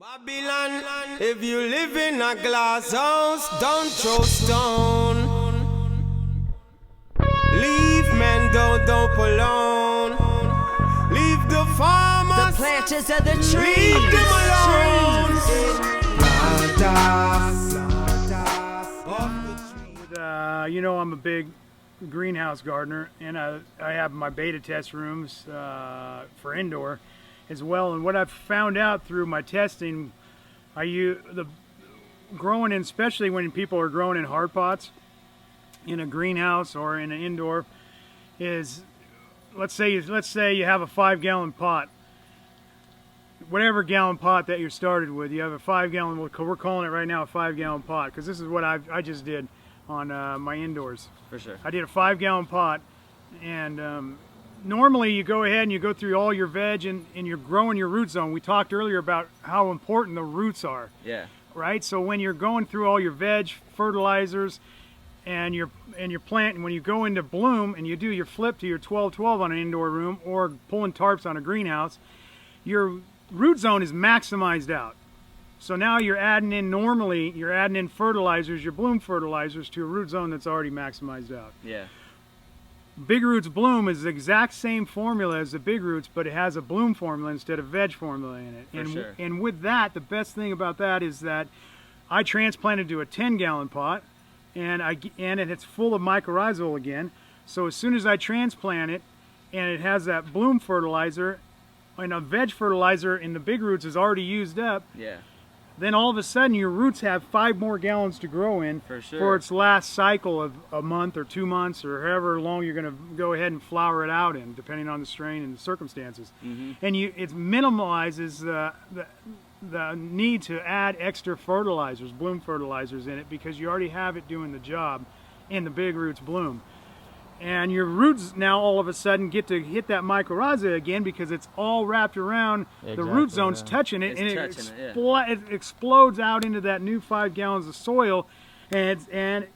Babylon, if you live in a glass house, don't throw stone. Leave Mendo dope alone. Leave the farmers, the planters of the trees. leave them alone. You know, I'm a big greenhouse gardener, and I have my beta test rooms for indoor as well. And what I've found out through my testing, growing in, especially when people are growing in hard pots in a greenhouse or in an indoor, is let's say you have a 5-gallon pot, whatever gallon pot that you're started with. You have a 5-gallon. We're calling it right now a 5-gallon pot because this is what I just did on my indoors. For sure. I did a 5-gallon pot, and normally you go ahead and you go through all your veg and you're growing your root zone. We talked earlier about how important the roots are. Yeah. Right? So when you're going through all your veg, fertilizers, and your plant, and when you go into bloom and you do your flip to your 12-12 on an indoor room or pulling tarps on a greenhouse, your root zone is maximized out. So now you're adding in fertilizers, your bloom fertilizers, to a root zone that's already maximized out. Yeah. Big Roots Bloom is the exact same formula as the Big Roots, but it has a bloom formula instead of veg formula in it. Sure. And with that, the best thing about that is that I transplanted to a 10-gallon pot, and it's full of mycorrhizal again. So as soon as I transplant it, and it has that bloom fertilizer, and a veg fertilizer in the Big Roots is already used up, Yeah. then all of a sudden your roots have 5 more gallons to grow in for its last cycle of a month or 2 months or however long you're going to go ahead and flower it out in, depending on the strain and the circumstances. Mm-hmm. And it minimalizes the need to add extra fertilizers, bloom fertilizers in it, because you already have it doing the job in the Big Roots Bloom. And your roots now all of a sudden get to hit that mycorrhiza again because it's all wrapped around the root zone's touching it, it explodes out into that new 5 gallons of soil, and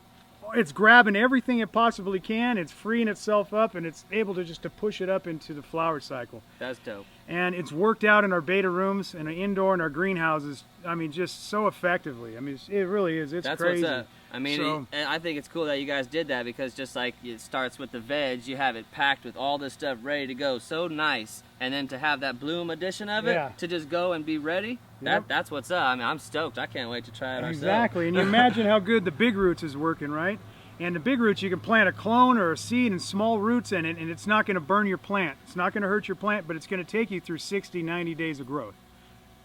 it's grabbing everything it possibly can. It's freeing itself up, and it's able to just to push it up into the flower cycle. That's dope. And it's worked out in our beta rooms and indoor in our greenhouses. I mean, just so effectively. I mean, it really is. It's crazy. That's what's up. I mean, I think it's cool that you guys did that because just like it starts with the veg, you have it packed with all this stuff ready to go. So nice. And then to have that bloom edition of it, to just go and be ready, that's what's up. I mean, I'm stoked. I can't wait to try it ourselves. Exactly. And you imagine how good the Big Roots is working, right? And the Big Roots, you can plant a clone or a seed and small roots in it, and it's not going to burn your plant. It's not going to hurt your plant, but it's going to take you through 60, 90 days of growth.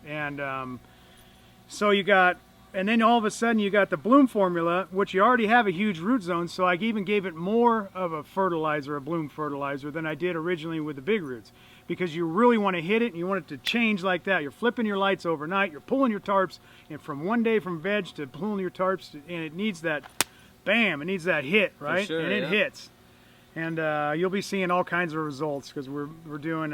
And so you got, and then all of a sudden you got the bloom formula, which you already have a huge root zone, so I even gave it more of a fertilizer, a bloom fertilizer, than I did originally with the Big Roots. Because you really want to hit it and you want it to change like that. You're flipping your lights overnight, you're pulling your tarps, and from one day from veg to pulling your tarps, and it needs that bam, it needs that hit, right? Sure, and it hits. And you'll be seeing all kinds of results because we're doing,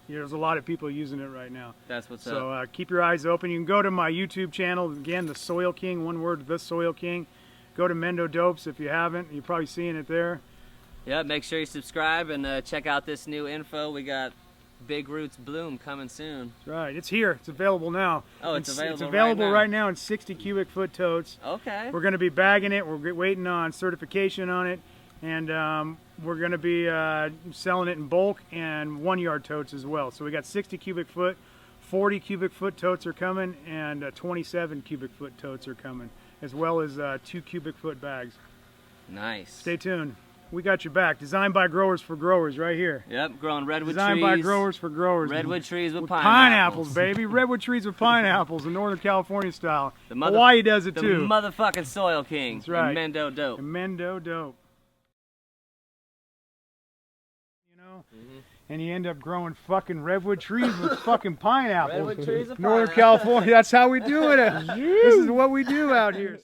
there's a lot of people using it right now. That's what's up. So keep your eyes open. You can go to my YouTube channel, again, The Soil King, one word, The Soil King. Go to Mendo Dopes if you haven't. You're probably seeing it there. Yeah, make sure you subscribe and check out this new info. We got Big Roots Bloom coming soon. That's right. It's here. It's available now. Oh, it's available. It's available right now in 60 cubic foot totes. Okay. We're going to be bagging it. We're waiting on certification on it, and we're going to be selling it in bulk and 1-yard totes as well. So we got 60 cubic foot, 40 cubic foot totes are coming, and 27 cubic foot totes are coming, as well as 2 cubic foot bags. Nice. Stay tuned. We got your back. Designed by growers for growers, right here. Yep, growing redwood Designed trees. by growers for growers. Redwood trees with pineapples, baby. Redwood trees with pineapples in Northern California style. The Hawaii does it too. The motherfucking Soil King. That's right. And Mendo Dope. And Mendo Dope. You know? And you end up growing fucking redwood trees with fucking pineapples. Redwood trees with Northern pineapples. California, that's how we do it. This is what we do out here.